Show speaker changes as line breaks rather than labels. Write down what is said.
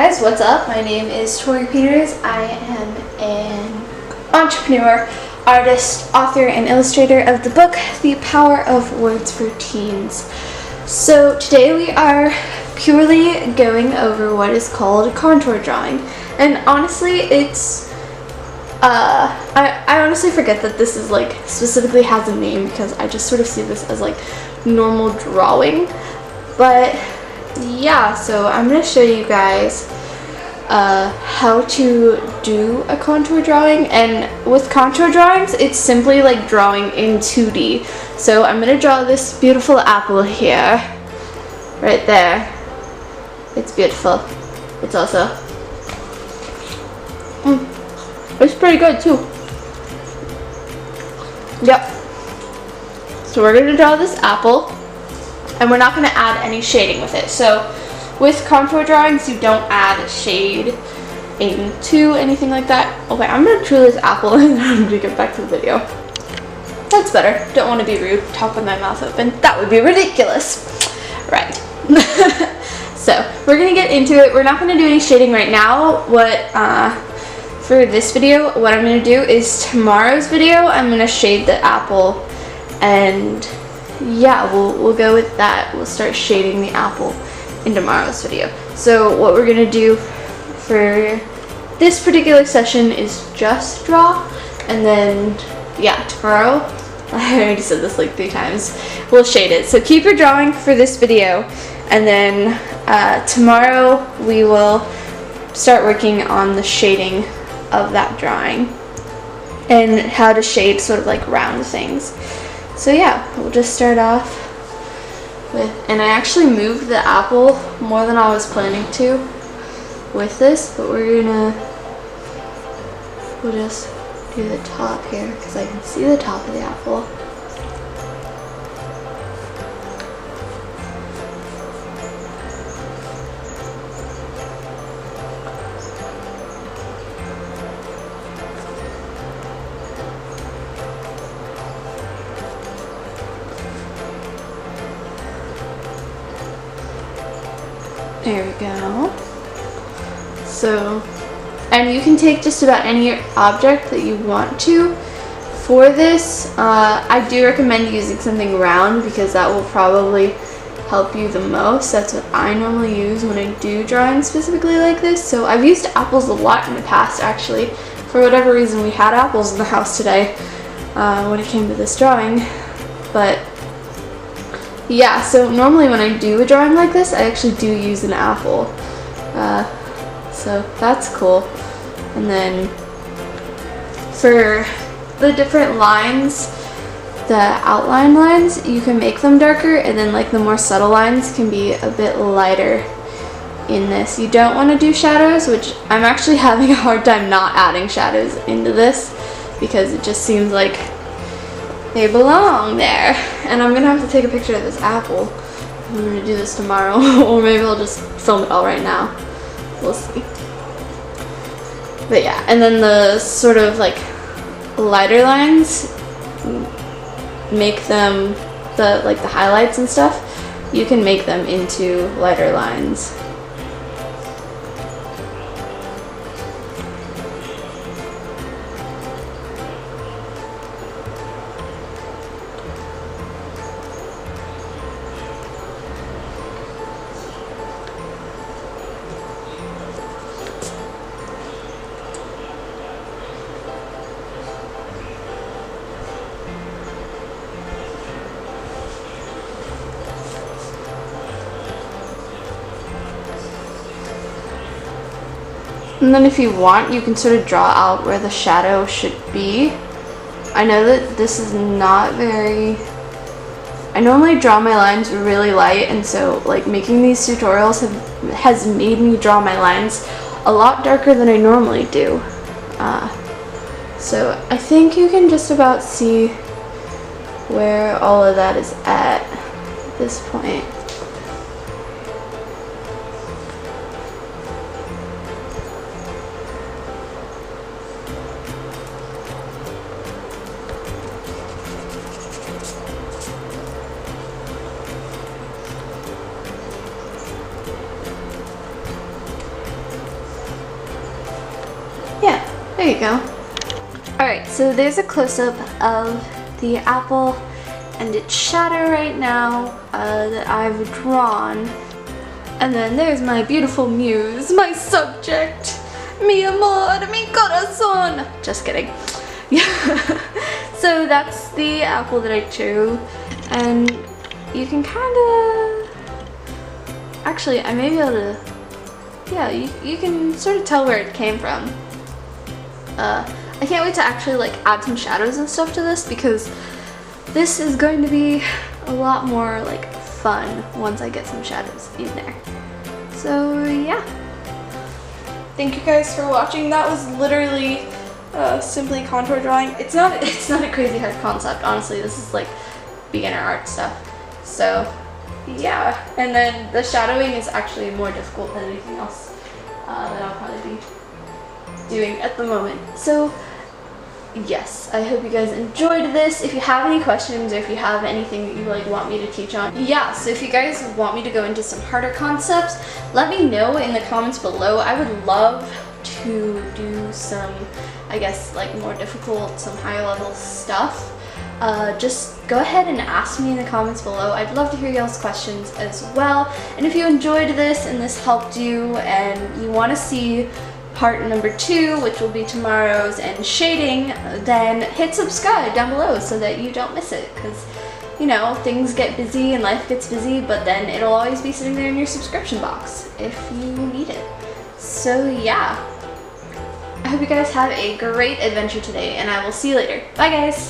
guys, what's up? My name is Tori Peters. I am an entrepreneur, artist, author, and illustrator of the book, The Power of Words for Teens. So today we are purely going over what is called contour drawing. And honestly, it's, I honestly forget that this is like, specifically has a name because I just sort of see this as like normal drawing. But yeah, so I'm going to show you guys how to do a contour drawing, and with contour drawings it's simply like drawing in 2D. So I'm going to draw this beautiful apple here, right there. It's beautiful. It's also it's pretty good too. Yep. So we're going to draw this apple, and we're not going to add any shading with it. So with contour drawings, you don't add shade into anything like that. Okay, I'm going to chew this apple and then I'm going to get back to the video. That's better. Don't want to be rude. Talk with my mouth open. That would be ridiculous. Right. So we're going to get into it. We're not going to do any shading right now. For this video, what I'm going to do is tomorrow's video, I'm going to shade the apple, and yeah, we'll go with that. We'll start shading the apple in tomorrow's video. So what we're gonna do for this particular session is just draw, and then yeah, tomorrow, I already said this like 3 times, we'll shade it. So keep your drawing for this video, and then tomorrow we will start working on the shading of that drawing and how to shade sort of like round things. So yeah, we'll just start off with, and I actually moved the apple more than I was planning to with this, but we'll just do the top here because I can see the top of the apple. There we go. So, and you can take just about any object that you want to. For this, I do recommend using something round because that will probably help you the most. That's what I normally use when I do drawings specifically like this. So I've used apples a lot in the past actually. For whatever reason, we had apples in the house today when it came to this drawing. But yeah, so normally when I do a drawing like this, I actually do use an apple. So that's cool. And then for the different lines, the outline lines, you can make them darker, and then like the more subtle lines can be a bit lighter in this. You don't want to do shadows, which I'm actually having a hard time not adding shadows into this because it just seems like they belong there. And I'm gonna have to take a picture of this apple. I'm gonna do this tomorrow, or maybe I'll just film it all right now. We'll see. But yeah, and then the sort of like lighter lines, make them the highlights and stuff, you can make them into lighter lines. And then if you want, you can sort of draw out where the shadow should be. I know that this is not very... I normally draw my lines really light, and so like making these tutorials has made me draw my lines a lot darker than I normally do. So I think you can just about see where all of that is at this point. you go. Alright, so there's a close-up of the apple and its shadow right now that I've drawn. And then there's my beautiful muse, my subject, mi amor, mi corazón. Just kidding. Yeah. So that's the apple that I drew, and you can kind of, actually I may be able to, yeah, you can sort of tell where it came from. I can't wait to actually like add some shadows and stuff to this, because this is going to be a lot more like fun once I get some shadows in there. So yeah. Thank you guys for watching. That was literally simply contour drawing. It's not a crazy hard concept, honestly. This is like beginner art stuff. So yeah, and then the shadowing is actually more difficult than anything else that I'll probably be doing at the moment. So yes, I hope you guys enjoyed this. If you have any questions, or if you have anything that you like want me to teach on, yeah, so if you guys want me to go into some harder concepts, let me know in the comments below. I would love to do some, I guess, like more difficult, some higher level stuff. Just go ahead and ask me in the comments below. I'd love to hear y'all's questions as well. And if you enjoyed this and this helped you and you want to see part number 2, which will be tomorrow's, and shading, then hit subscribe down below so that you don't miss it, because you know, things get busy and life gets busy, but then it'll always be sitting there in your subscription box if you need it. So yeah, I hope you guys have a great adventure today, and I will see you later. Bye guys!